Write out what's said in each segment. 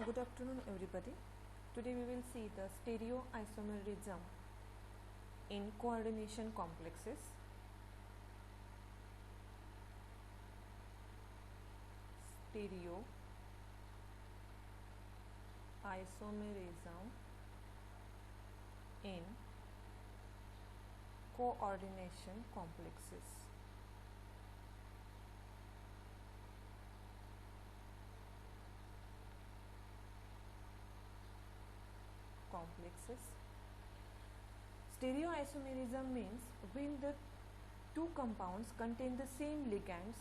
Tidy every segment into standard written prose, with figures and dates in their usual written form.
Good afternoon everybody. Today we will see the stereoisomerism in coordination complexes. Stereoisomerism in coordination complexes. Stereoisomerism means when the two compounds contain the same ligands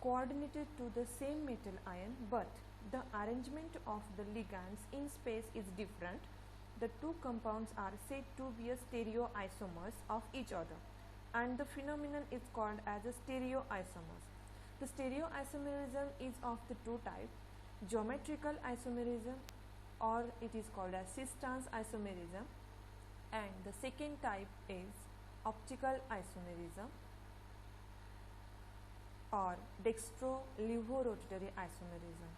coordinated to the same metal ion, but the arrangement of the ligands in space is different. The two compounds are said to be a stereoisomers of each other, and the phenomenon is called as a stereoisomers. The stereoisomerism is of the two types: geometrical isomerism, or it is called as cis-trans isomerism, and the second type is optical isomerism or dextro-levorotatory isomerism.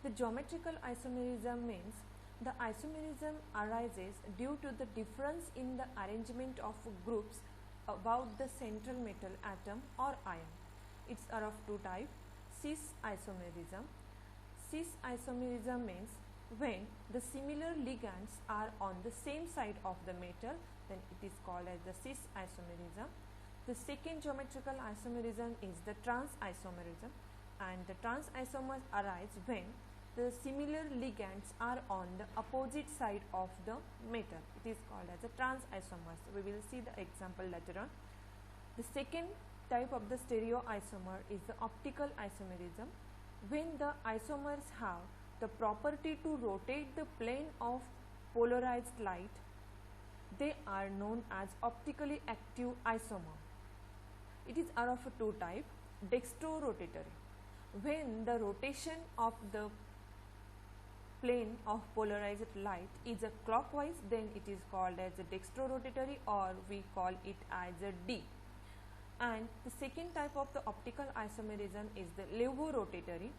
The geometrical isomerism means the isomerism arises due to the difference in the arrangement of groups about the central metal atom or ion. It's are of two types: cis isomerism. Cis isomerism means when the similar ligands are on the same side of the metal, then it is called as the cis isomerism. The second geometrical isomerism is the trans isomerism, and the trans isomers arise when the similar ligands are on the opposite side of the metal. It is called as the trans isomers. We will see the example later on. The second type of the stereoisomer is the optical isomerism. When the isomers have the property to rotate the plane of polarized light, they are known as optically active isomer. It is are of two types: dextro-rotatory. When the rotation of the plane of polarized light is a clockwise, then it is called as a dextro-rotatory, or we call it as a D. And the second type of the optical isomerism is the levorotatory.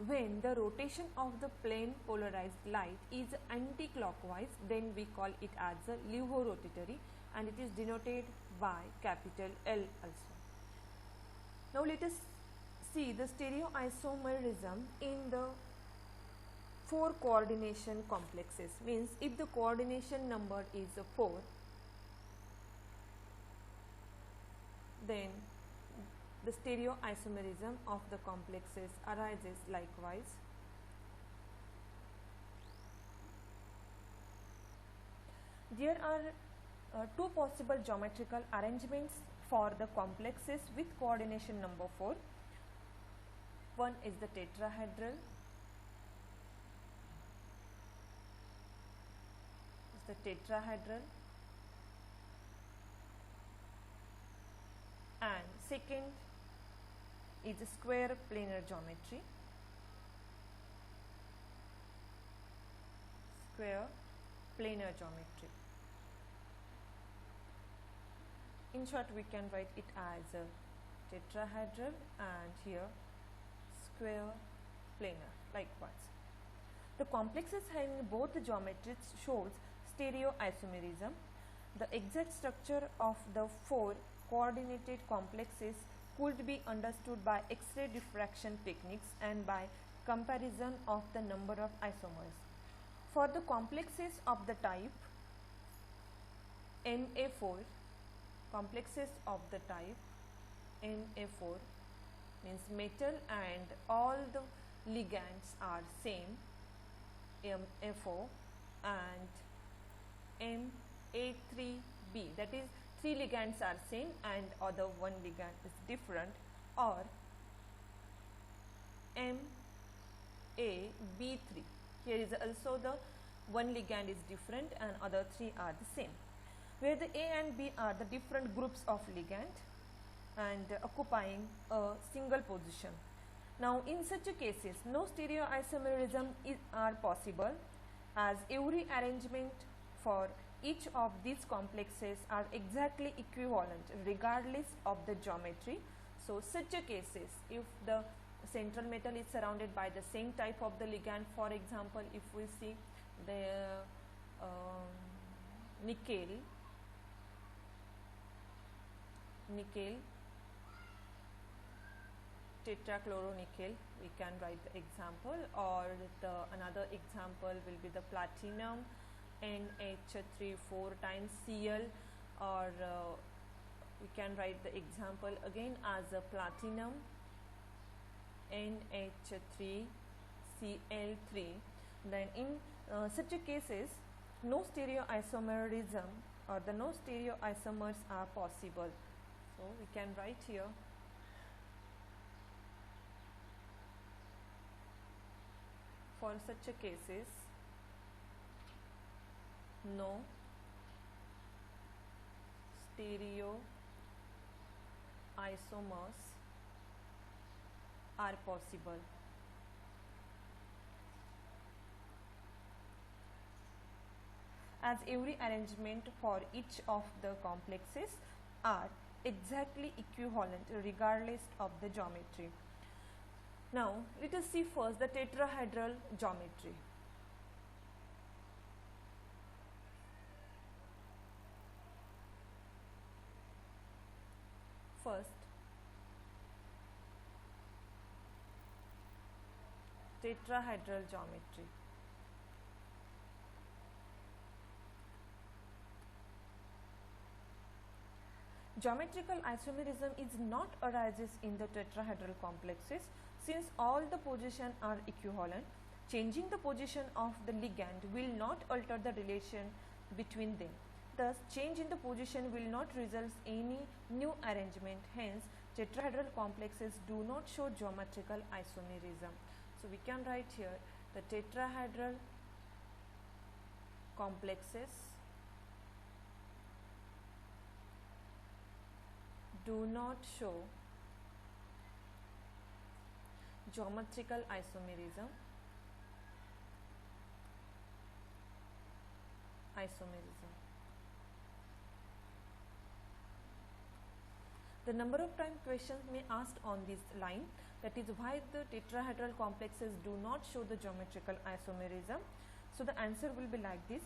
When the rotation of the plane polarized light is anti-clockwise, then we call it as a levorotatory, and it is denoted by capital L also. Now let us see the stereoisomerism in the 4 coordination complexes. Means if the coordination number is 4, then the stereoisomerism of the complexes arises likewise. There are two possible geometrical arrangements for the complexes with coordination number 4. One is the tetrahedral. And second is a square planar geometry. In short, we can write it as a tetrahedral and here square planar likewise. The complexes having both the geometries shows stereoisomerism. The exact structure of the 4 coordinated complexes could be understood by X-ray diffraction techniques and by comparison of the number of isomers. For the complexes of the type Na4, means metal and all the ligands are same, Ma4, and Ma3b, that is 3 ligands are same and other 1 ligand is different, or MaB3. Here is also the 1 ligand is different and other 3 are the same, where the A and B are the different groups of ligand and occupying a single position. Now in such a cases, no stereoisomerism are possible, as every arrangement for each of these complexes are exactly equivalent regardless of the geometry. So such a cases, if the central metal is surrounded by the same type of the ligand. For example, if we see the nickel tetrachloronickel, we can write the example, or the another example will be the platinum NH3 4 times Cl, or we can write the example again as a platinum NH3 Cl3. Then in such a cases, no stereoisomerism or the no stereoisomers are possible. So we can write here for such a cases, no stereoisomers are possible. As every arrangement for each of the complexes are exactly equivalent regardless of the geometry. Now, let us see first the tetrahedral geometry. First, tetrahedral geometry. Geometrical isomerism is not arises in the tetrahedral complexes since all the positions are equivalent. Changing the position of the ligand will not alter the relation between them. Thus, change in the position will not result in any new arrangement. Hence, tetrahedral complexes do not show geometrical isomerism. So, we can write here the tetrahedral complexes do not show geometrical isomerism. The number of time questions may asked on this line, that is why the tetrahedral complexes do not show the geometrical isomerism. So the answer will be like this: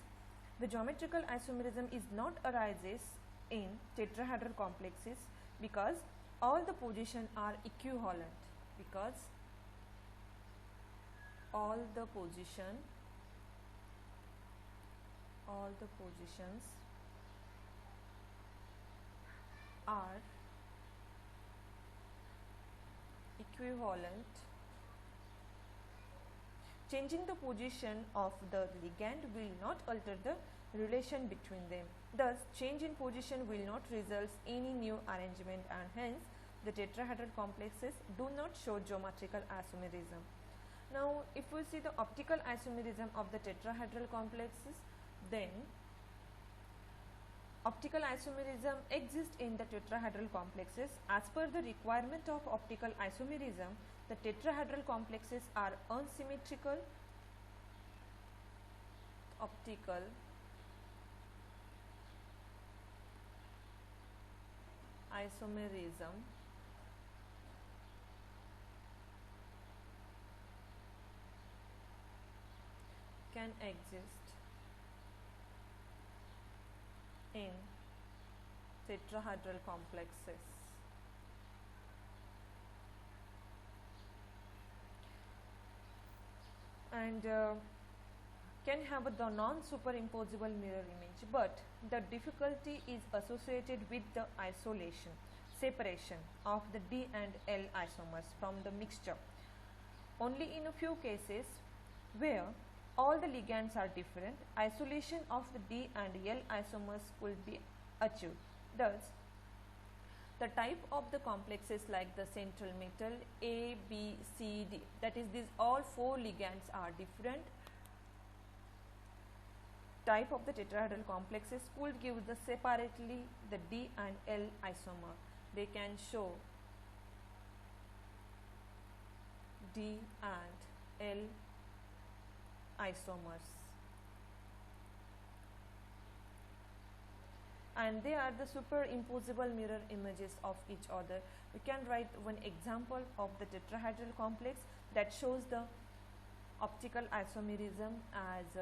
the geometrical isomerism is not arises in tetrahedral complexes because all the positions are equivalent, because all the positions are equivalent. Changing the position of the ligand will not alter the relation between them. Thus, change in position will not result in any new arrangement, and hence the tetrahedral complexes do not show geometrical isomerism. Now, if we see the optical isomerism of the tetrahedral complexes, then optical isomerism exists in the tetrahedral complexes. As per the requirement of optical isomerism, the tetrahedral complexes are unsymmetrical. Optical isomerism can exist in tetrahedral complexes. And can have the non-superimposable mirror image, but the difficulty is associated with the separation of the D and L isomers from the mixture. Only in a few cases where all the ligands are different, isolation of the D and L isomers could be achieved. Thus, the type of the complexes like the central metal A, B, C, D, that is these all four ligands are different. Type of the tetrahedral complexes could give the separately the D and L isomer. They can show D and L isomers. and they are the superimposable mirror images of each other. We can write one example of the tetrahedral complex that shows the optical isomerism as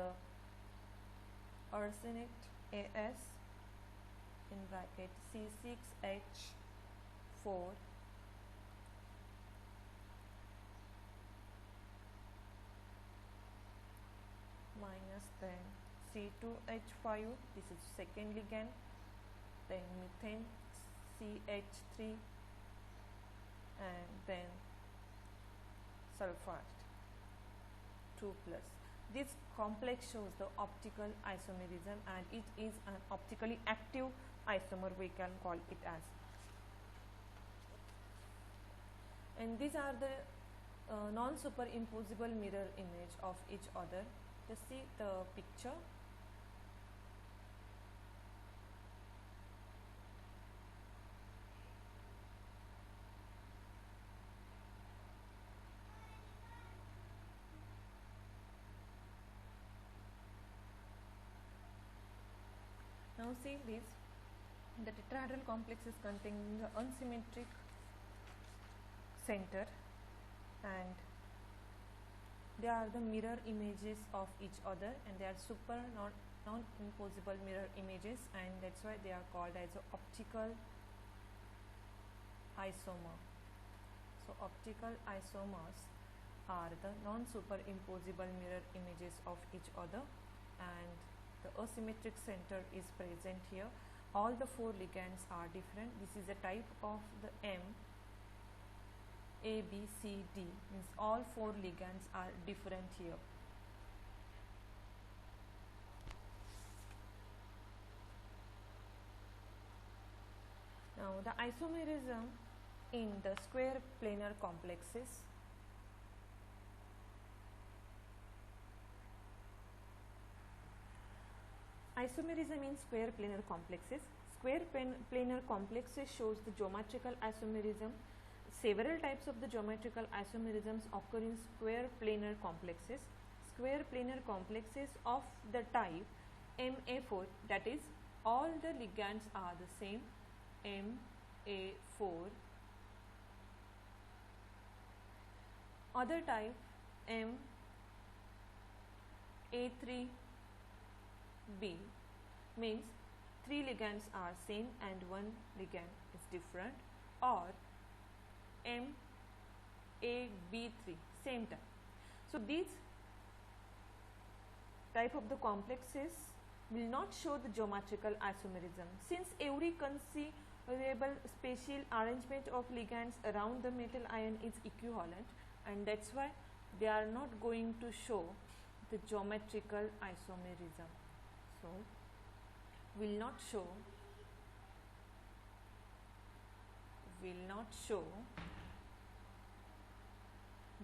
arsenate AS in bracket C6H4 minus then C2H5, this is second ligand, then methane CH3 and then sulfate 2 plus. This complex shows the optical isomerism and it is an optically active isomer, we can call it as. And these are the non-superimposable mirror image of each other. Just see the picture. Now see this, the tetrahedral complex is containing the unsymmetric center and they are the mirror images of each other and they are super non-imposable mirror images, and that's why they are called as a optical isomer. So optical isomers are the non-superimposable mirror images of each other and the asymmetric center is present here. All the 4 ligands are different. This is a type of the M, A, B, C, D, means all 4 ligands are different here. Now the isomerism in the square planar complexes. Isomerism in square planar complexes. Square planar complexes shows the geometrical isomerism. Several types of the geometrical isomerisms occur in square planar complexes. Square planar complexes of the type MA4, that is all the ligands are the same, MA4. Other type MA3B means 3 ligands are same and 1 ligand is different, or MAB3 same type. So these type of the complexes will not show the geometrical isomerism, since every conceivable spatial arrangement of ligands around the metal ion is equivalent, and that's why they are not going to show the geometrical isomerism. So will not show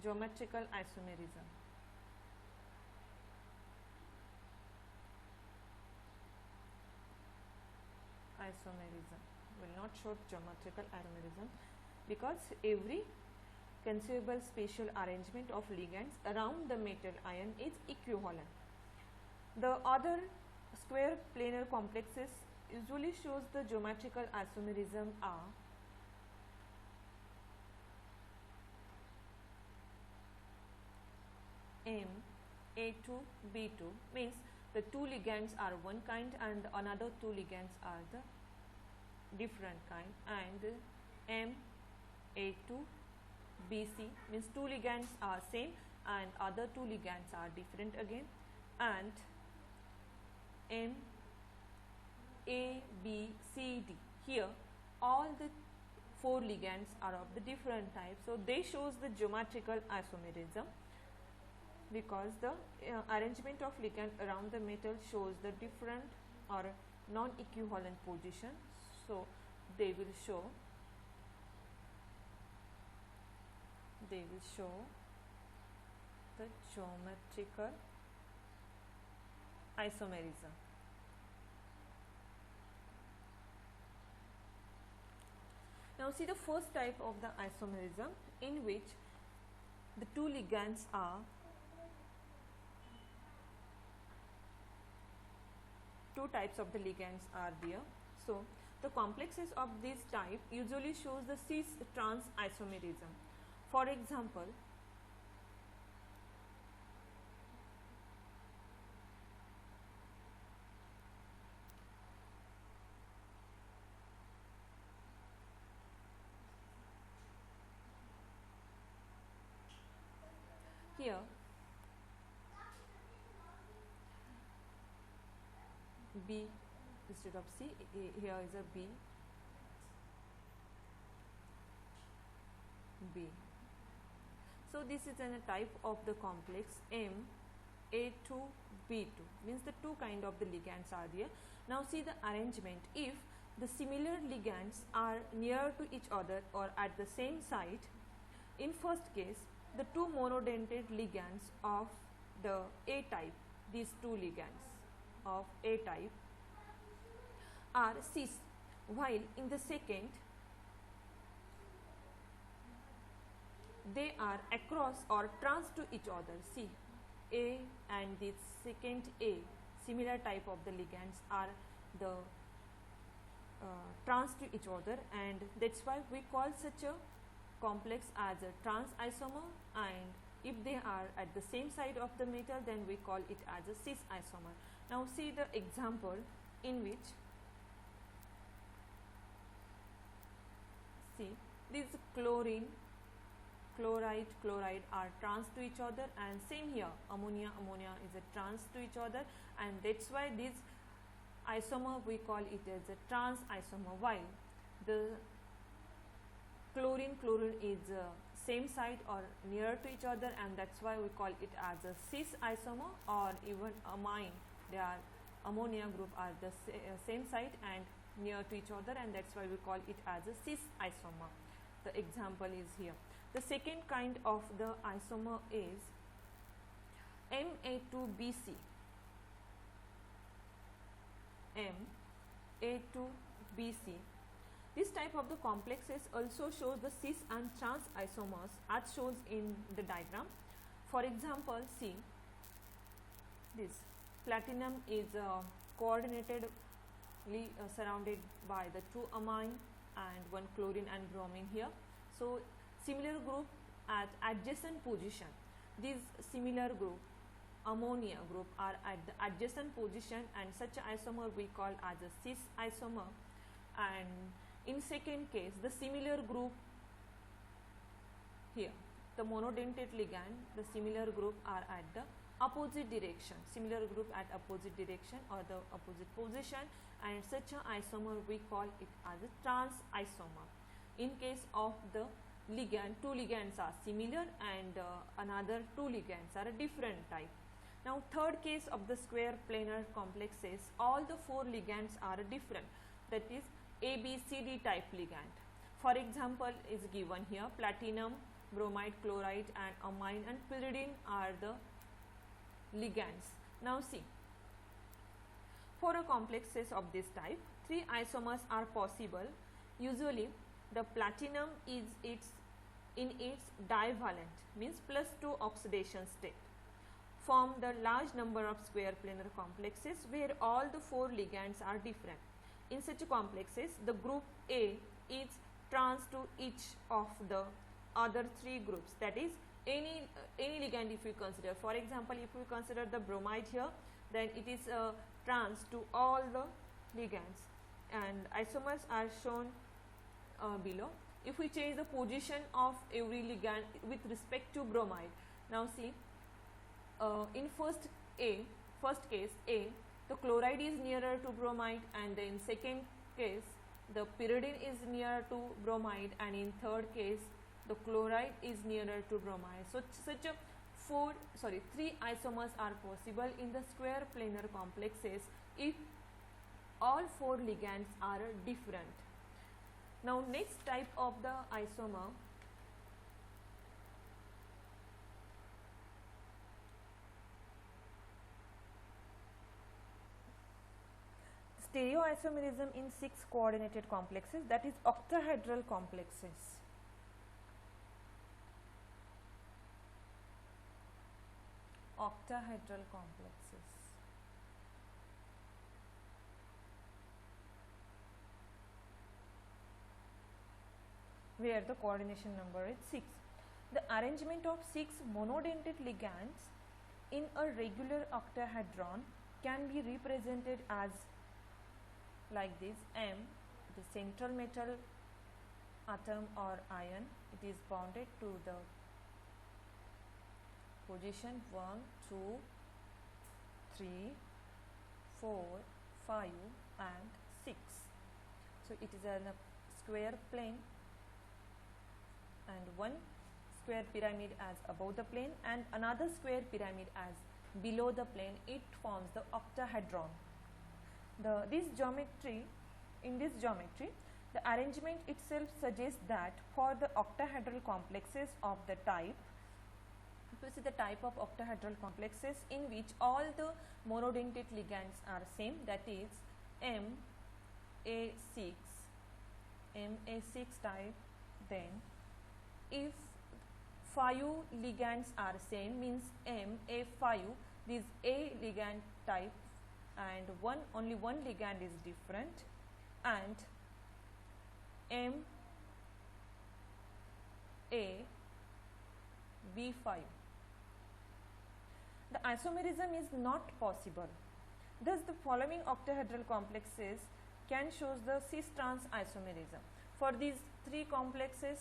geometrical isomerism. Will not show geometrical isomerism because every conceivable spatial arrangement of ligands around the metal ion is equivalent. The other square planar complexes usually shows the geometrical isomerism are MA2B2, means the 2 ligands are one kind and another 2 ligands are the different kind, and MA2BC means 2 ligands are same and other 2 ligands are different again, and MABCD, here all the 4 ligands are of the different type, so they shows the geometrical isomerism because the arrangement of ligand around the metal shows the different or non-equivalent position, so they will show the geometrical isomerism. Now see the first type of the isomerism, in which the 2 ligands are two types of the ligands are there. So the complexes of this type usually shows the cis trans isomerism. For example, here B instead of C, here is a B, B. So this is a type of the complex M A2 B2, means the two kind of the ligands are there. Now see the arrangement. If the similar ligands are near to each other or at the same site, in first case the two monodentate ligands of the A type, these two ligands of A type are cis, while in the second they are across or trans to each other. See, A and this second A, similar type of the ligands are the trans to each other, and that's why we call such a complex as a trans isomer, and if they are at the same side of the metal, then we call it as a cis isomer. Now see the example in which, see, this chlorine, chloride, chloride are trans to each other, and same here ammonia, ammonia is a trans to each other, and that's why this isomer we call it as a trans isomer, while the chlorine, chlorine is same side or near to each other, and that's why we call it as a cis isomer, or even amine, they are ammonia group are the same side and near to each other, and that's why we call it as a cis isomer. The example is here. The second kind of the isomer is Ma2BC. Ma2BC. This type of the complexes also shows the cis and trans isomers as shown in the diagram. For example, see, this platinum is coordinatedly surrounded by the two amine and one chlorine and bromine here. So similar group at adjacent position, these similar group ammonia group are at the adjacent position, and such a isomer we call as a cis isomer. And in second case, the similar group here, the monodentate ligand, the similar group are at the opposite direction, similar group at opposite direction or the opposite position, and such a isomer we call it as a trans isomer. In case of the ligand, two ligands are similar and another two ligands are a different type. Now third case of the square planar complexes, all the four ligands are different, that is ABCD type ligand. For example is given here, platinum, bromide, chloride and amine and pyridine are the ligands. Now see, for a complexes of this type, three isomers are possible. Usually the platinum is in its divalent, means +2 oxidation state, form the large number of square planar complexes where all the four ligands are different. In such complexes, the group A is trans to each of the other three groups, that is any ligand if we consider. For example, if we consider the bromide here, then it is trans to all the ligands, and isomers are shown below. If we change the position of every ligand with respect to bromide, now see, in first case A, the chloride is nearer to bromide, and in second case the pyridine is near to bromide, and in third case the chloride is nearer to bromide. So such a three isomers are possible in the square planar complexes if all four ligands are different. Now next type of the isomer, stereoisomerism in 6 coordinated complexes, that is octahedral complexes. Octahedral complexes. where the coordination number is 6. The arrangement of 6 monodentate ligands in a regular octahedron can be represented as like this. M, the central metal atom or ion, it is bonded to the position 1, 2, 3, 4, 5 and 6. So it is a square plane, and one square pyramid as above the plane and another square pyramid as below the plane. It forms the octahedron. In this geometry, the arrangement itself suggests that for the octahedral complexes of the type, this is the type of octahedral complexes in which all the monodentate ligands are same, that is MA6 type, then if 5 ligands are same, means MA5, this A ligand type, and only one ligand is different, and MAB5. The isomerism is not possible. Thus, the following octahedral complexes can show the cis-trans isomerism. For these 3 complexes,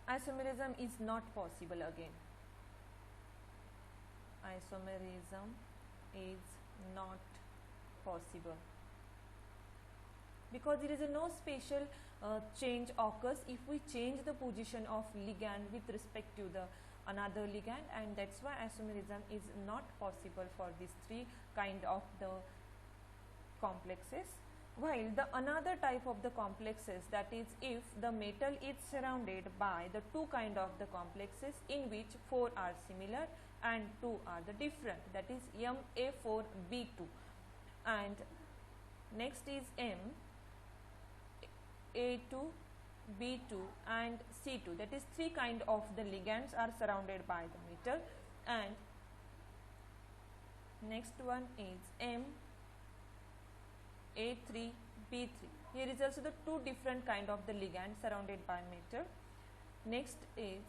isomerism is not possible again. Isomerism is not possible because there is no special change occurs if we change the position of ligand with respect to the another ligand, and that's why isomerism is not possible for these 3 kind of the complexes. While the another type of the complexes, that is if the metal is surrounded by the 2 kind of the complexes in which 4 are similar and 2 are the different, that is MA4B2, and next is MA2B2 and C2, that is 3 kind of the ligands are surrounded by the metal, and next one is MA3B3. Here is also the 2 different kind of the ligands surrounded by metal. Next is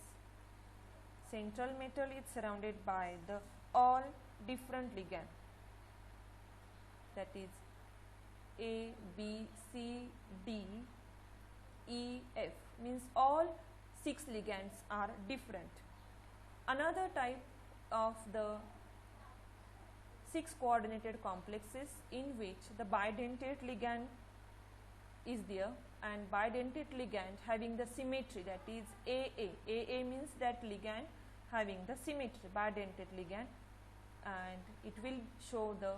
central metal is surrounded by the all different ligand, that is A, B, C, D, E, F, means all 6 ligands are different. Another type of the 6 coordinated complexes in which the bidentate ligand is there, and bidentate ligand having the symmetry, that is AA. AA means that ligand having the symmetry, bidentate ligand, and it will show the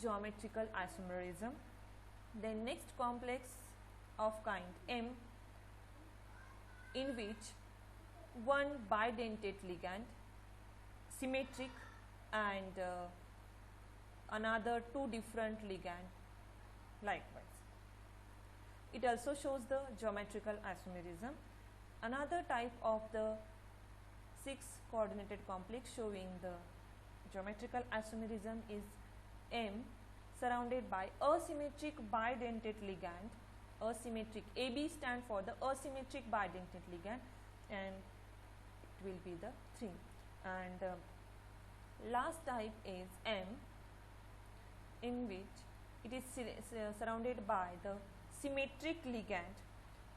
geometrical isomerism. Then next complex of kind M, in which one bidentate ligand symmetric and another 2 different ligand likewise. It also shows the geometrical isomerism. Another type of the 6 coordinated complex showing the geometrical isomerism is M surrounded by asymmetric bidentate ligand. Asymmetric, AB stand for the asymmetric bidentate ligand, and it will be the 3. And last type is M, in which it is surrounded by the symmetric ligand,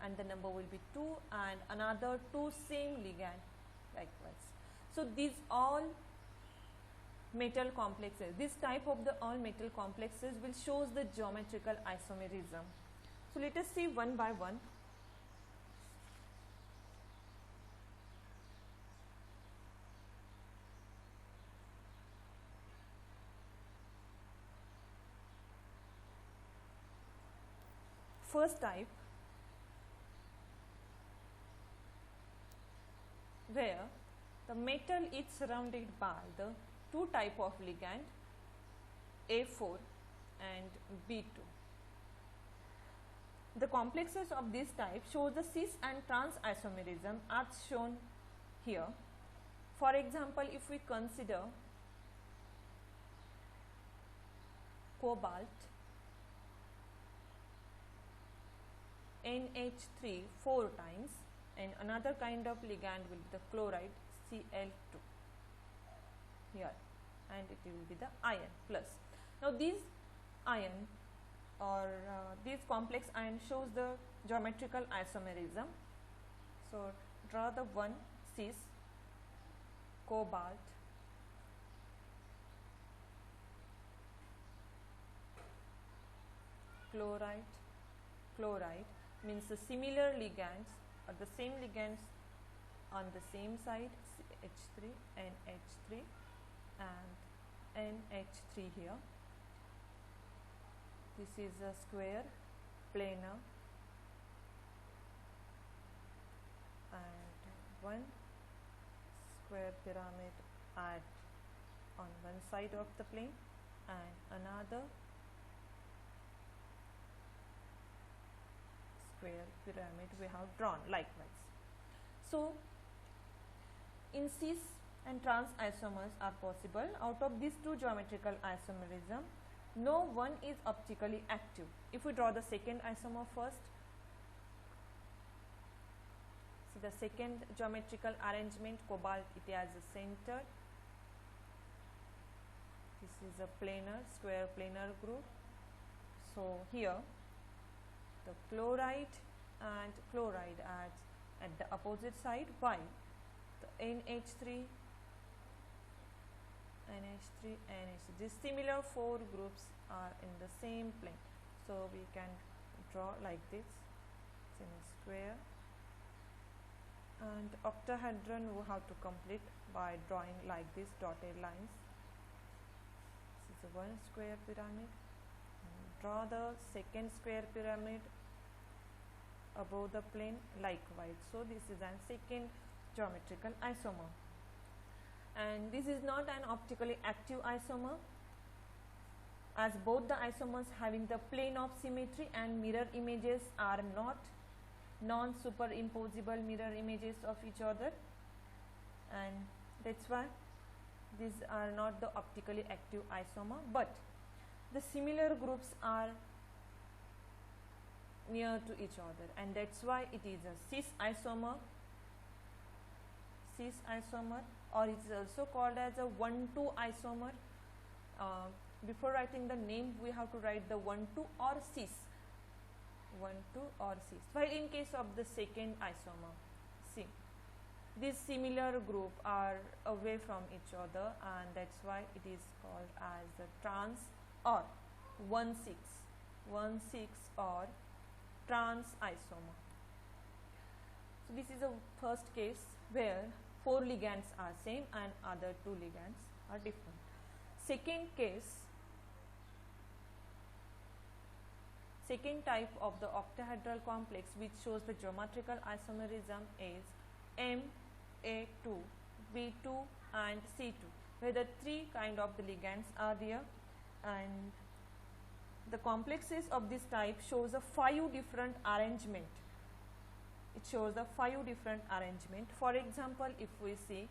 and the number will be 2, and another 2 same ligand likewise. So these all metal complexes, this type of the all metal complexes will shows the geometrical isomerism. So let us see one by one. First type, where the metal is surrounded by the 2 type of ligand A4 and B2. The complexes of this type show the cis and trans isomerism as shown here. For example, if we consider cobalt, NH3 4 times, and another kind of ligand will be the chloride Cl2 here, and it will be the ion plus. Now these ion or this complex ion shows the geometrical isomerism. So draw the one cis cobalt chloride means the similar ligands or the same ligands on the same side, H3 and H3 and NH3 here. This is a square planar and one square pyramid at on one side of the plane and another square pyramid we have drawn likewise. So in cis and trans isomers are possible. Out of these two geometrical isomerism, no one is optically active. If we draw the second isomer first, see the second geometrical arrangement, cobalt, it has a center. This is a planar, square planar group. So here the chloride and chloride at the opposite side, while the NH3, these similar four groups are in the same plane. So we can draw like this, it's in a square, and octahedron we have to complete by drawing like this dotted lines. This is a one square pyramid. Draw the second square pyramid above the plane likewise. So this is a second geometrical isomer, and this is not an optically active isomer, as both the isomers having the plane of symmetry and mirror images are not non-superimposable mirror images of each other, and that's why these are not the optically active isomer, but the similar groups are near to each other, and that's why it is a cis isomer, or it is also called as a 1,2 isomer. Before writing the name, we have to write the 1,2 or cis, 1,2 or cis. While in case of the second isomer, see, these similar group are away from each other, and that's why it is called as the trans or 1,6 or trans isomer. So this is a first case where 4 ligands are same and other 2 ligands are different. Second case, second type of the octahedral complex which shows the geometrical isomerism is Ma2, B2 and C2, where the 3 kind of the ligands are there, and the complexes of this type shows a 5 different arrangement. It shows a 5 different arrangement. For example, if we see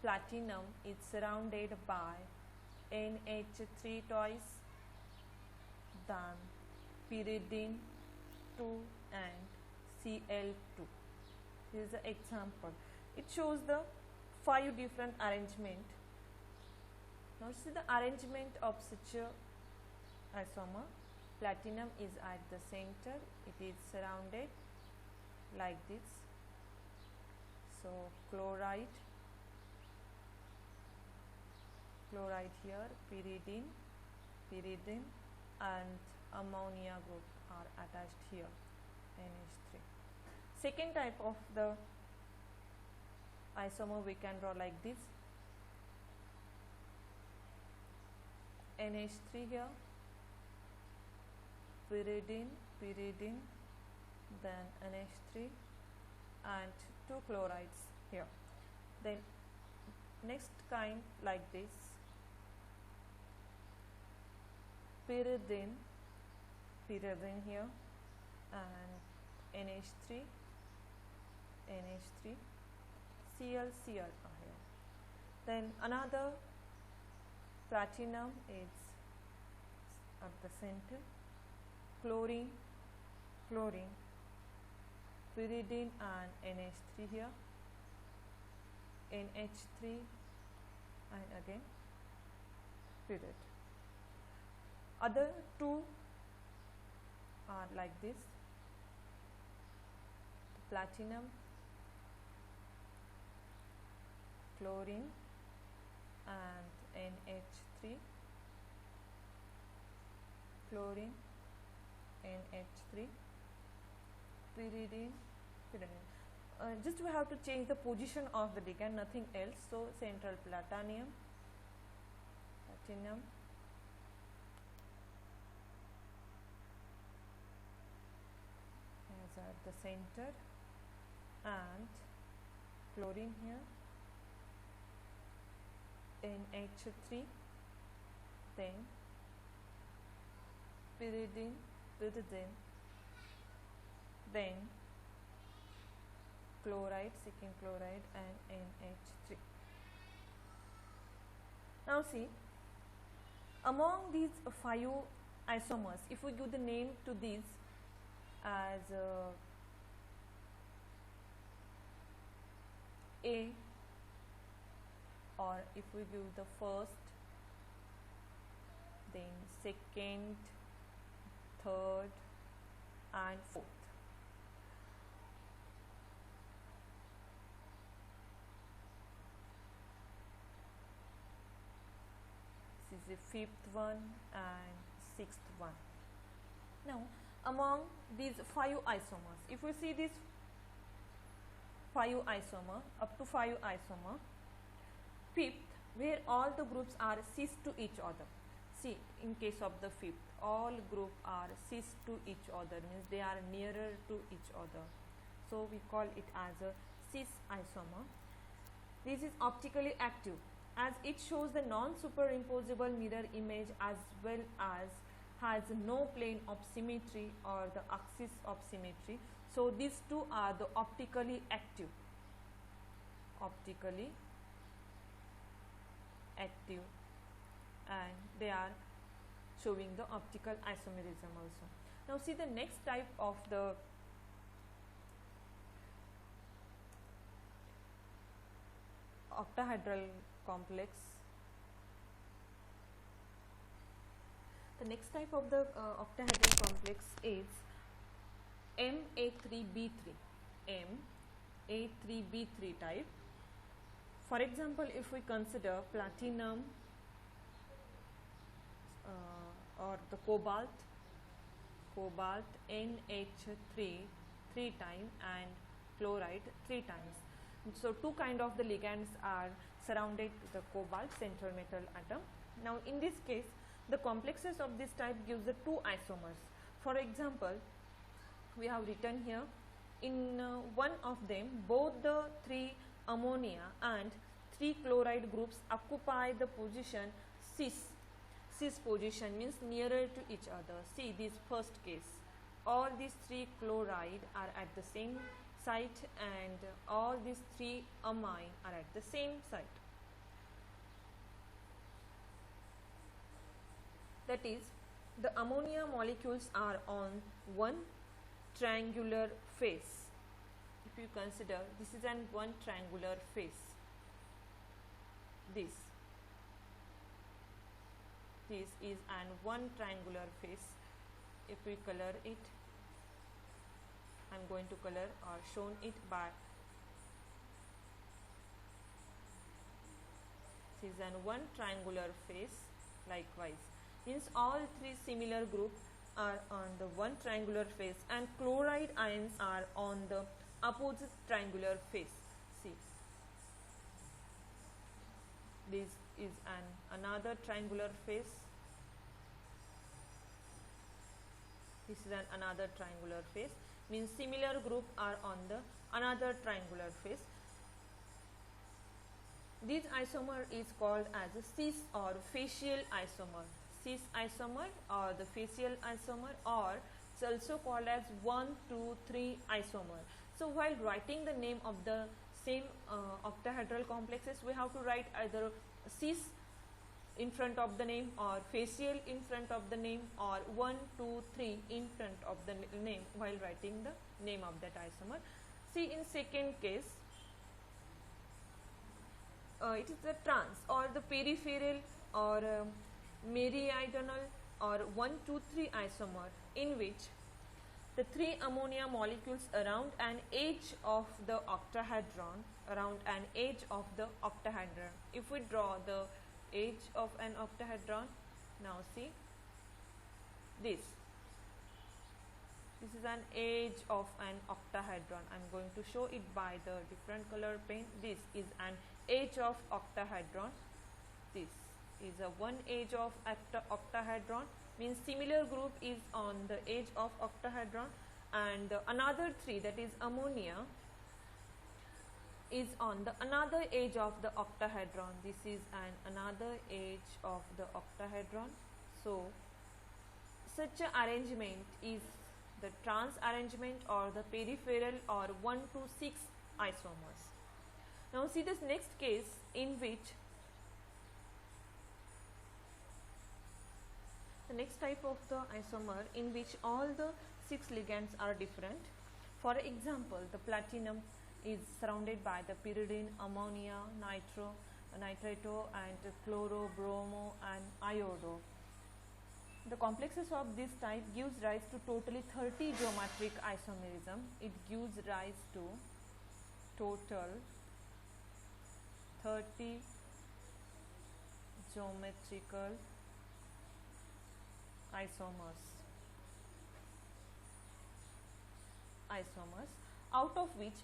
platinum is surrounded by NH3 twice, then pyridine 2 and Cl2. This is the example. It shows the 5 different arrangement. Now see the arrangement of such a isomer. Platinum is at the center, it is surrounded like this. So chloride here, pyridine and ammonia group are attached here, NH3. Second type of the isomer we can draw like this, NH3 here, pyridine, then NH3 and 2 chlorides here. Then next kind like this, pyridine here and NH3, Cl here. Then another platinum is at the center, chlorine, pyridine and NH3 here, NH3 and again pyrid. Other two are like this: platinum, chlorine and NH3, chlorine, NH3, pyridine, pyridine. Just we have to change the position of the ligand, nothing else. So central platinum, as at the center, and chlorine here, NH3, then pyridine, then chloride, second chloride and NH3. Now see, among these 5 isomers, if we give the name to these as A, or if we give the first, then second, third and fourth. This is the 5th one and 6th one. Now among these 5 isomers, if we see this 5 isomer, up to 5 isomer, 5th, where all the groups are cis to each other. See, in case of the 5th, all group are cis to each other, means they are nearer to each other. So we call it as a cis isomer. This is optically active, as it shows the non-superimposable mirror image as well as has no plane of symmetry or the axis of symmetry. So these two are the optically active, and they are showing the optical isomerism also. Now see the next type of the octahedral complex. The next type of the octahedral complex is Ma3B3, Ma3B3 type. For example, if we consider platinum or the cobalt NH3 3 times and chloride 3 times. So two kind of the ligands are surrounded the cobalt central metal atom. Now in this case, the complexes of this type gives the 2 isomers. For example, we have written here, in one of them both the 3 ammonia and 3 chloride groups occupy the position cis position, means nearer to each other. See this first case, all these 3 chloride are at the same site and all these 3 amine are at the same site. That is, the ammonia molecules are on one triangular face. If you consider, this is an one triangular face. This is an one triangular face. If we color it, I am going to color or shown it by, this is an one triangular face. Likewise, means all 3 similar groups are on the one triangular face and chloride ions are on the opposite triangular face. See, this is another triangular face. This is another triangular face, means similar group are on the another triangular face. This isomer is called as a cis or facial isomer. Cis isomer or the facial isomer, or it's also called as 1, 2, 3 isomer. So while writing the name of the same octahedral complexes, we have to write either cis in front of the name, or facial in front of the name, or 1, 2, 3 in front of the name while writing the name of that isomer. See, in second case, it is the trans or the peripheral or meridional or 1, 2, 3 isomer, in which the 3 ammonia molecules around an edge of the octahedron, If we draw the edge of an octahedron, now see this is an edge of an octahedron. I am going to show it by the different color pen. This is an edge of octahedron. This is a one edge of octahedron, means similar group is on the edge of octahedron, and another 3, that is ammonia, is on the another edge of the octahedron. This is another edge of the octahedron. So such a arrangement is the trans arrangement or the peripheral or 1 to 6 isomers. Now see this next case, in which the next type of the isomer in which all the 6 ligands are different. For example, the platinum is surrounded by the pyridine, ammonia, nitrito and chloro, bromo and iodo. The complexes of this type gives rise to totally 30 geometric isomerism. It gives rise to total 30 geometrical isomers, out of which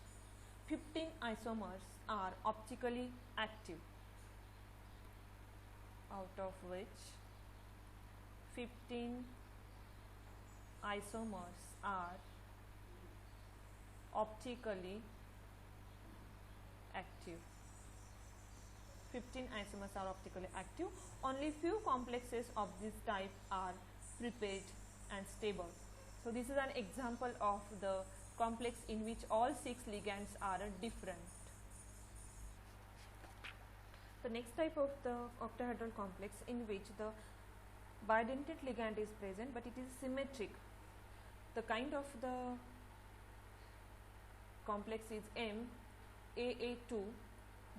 15 isomers are optically active. Out of which 15 isomers are optically active. 15 isomers are optically active. Only few complexes of this type are prepared and stable. So this is an example of the complex in which all 6 ligands are different. The next type of the octahedral complex, in which the bidentate ligand is present, but it is symmetric. The kind of the complex is MAA2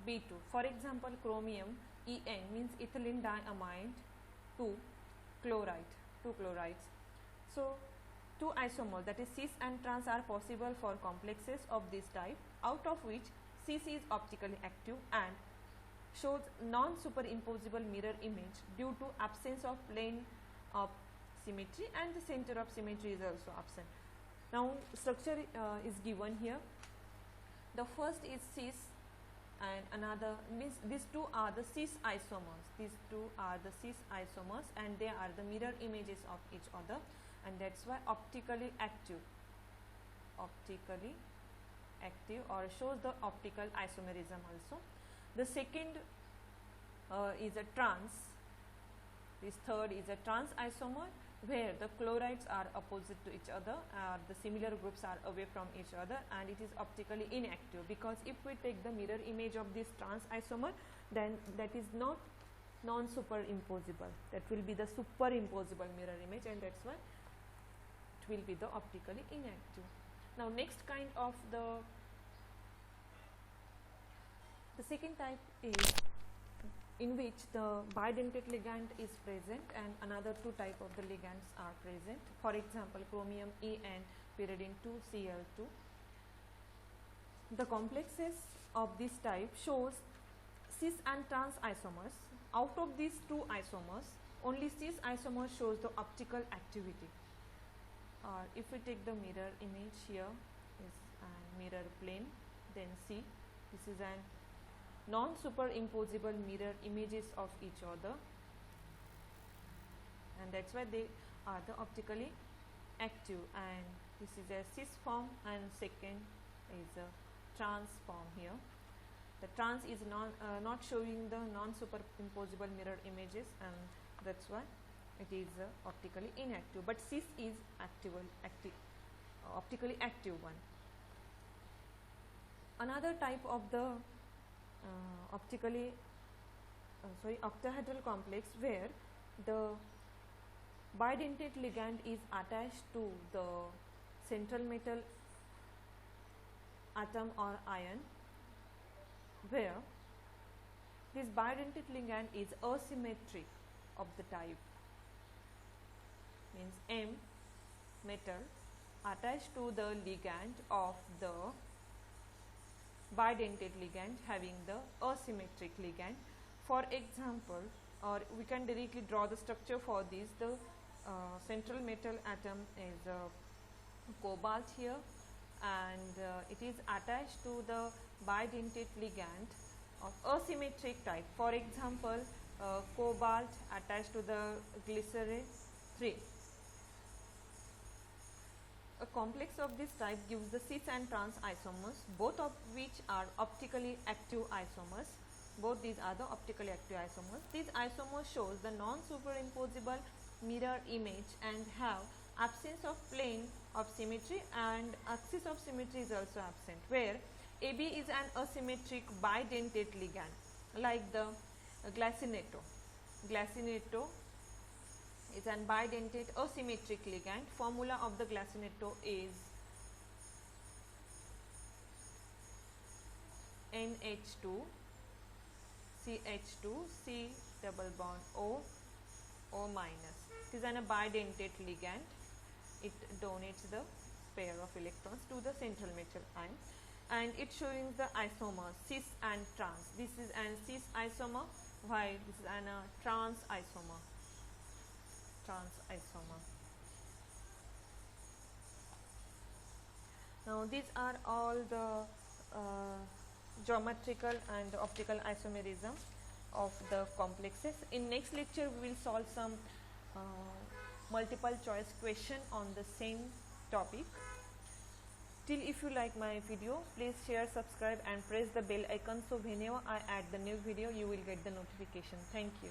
B2. For example, chromium En means ethylene diamide 2 chlorides. So 2 isomers, that is cis and trans, are possible for complexes of this type, out of which cis is optically active and shows non-superimposable mirror image due to absence of plane of symmetry, and the center of symmetry is also absent. Now structure is given here. The first is cis and another means these two are the cis isomers. And they are the mirror images of each other, and that's why optically active or shows the optical isomerism also. The second is a trans. This third is a trans isomer, where the chlorides are opposite to each other, the similar groups are away from each other, and it is optically inactive, because if we take the mirror image of this trans isomer, then that is not non-superimposable, that will be the superimposable mirror image, and that's why it will be the optically inactive. Now next kind of the second type is in which the bidentate ligand is present and another 2 type of the ligands are present. For example, chromium En, pyridine 2Cl2. The complexes of this type shows cis and trans isomers. Out of these 2 isomers, only cis isomer shows the optical activity. If we take the mirror image, here is a mirror plane, then see this is an non-superimposable mirror images of each other, and that's why they are the optically active, and this is a cis form and second is a trans form here. The trans is not showing the non-superimposable mirror images, and that's why it is optically inactive, but cis is optically active one. Another type of the optically octahedral complex where the bidentate ligand is attached to the central metal atom or ion, where this bidentate ligand is asymmetric of the type, means M metal attached to the ligand of the bidentate ligand having the asymmetric ligand. For example, or we can directly draw the structure for this. The central metal atom is cobalt here, and it is attached to the bidentate ligand of asymmetric type. For example, cobalt attached to the glycerin 3. A complex of this type gives the cis and trans isomers, both of which are optically active isomers. Both these are the optically active isomers. These isomers shows the non-superimposable mirror image and have absence of plane of symmetry, and axis of symmetry is also absent, where AB is an asymmetric bidentate ligand like the glycineto. Glycineto is an bidentate asymmetric ligand. Formula of the glycineto is NH2 CH2 C double bond O minus. It is an bidentate ligand. It donates the pair of electrons to the central metal ion, and it showing the isomers cis and trans. This is an cis isomer, while this is an trans isomer. Now these are all the geometrical and optical isomerism of the complexes. In next lecture we will solve some multiple choice question on the same topic. Till, if you like my video, please share, subscribe and press the bell icon, so whenever I add the new video you will get the notification. Thank you.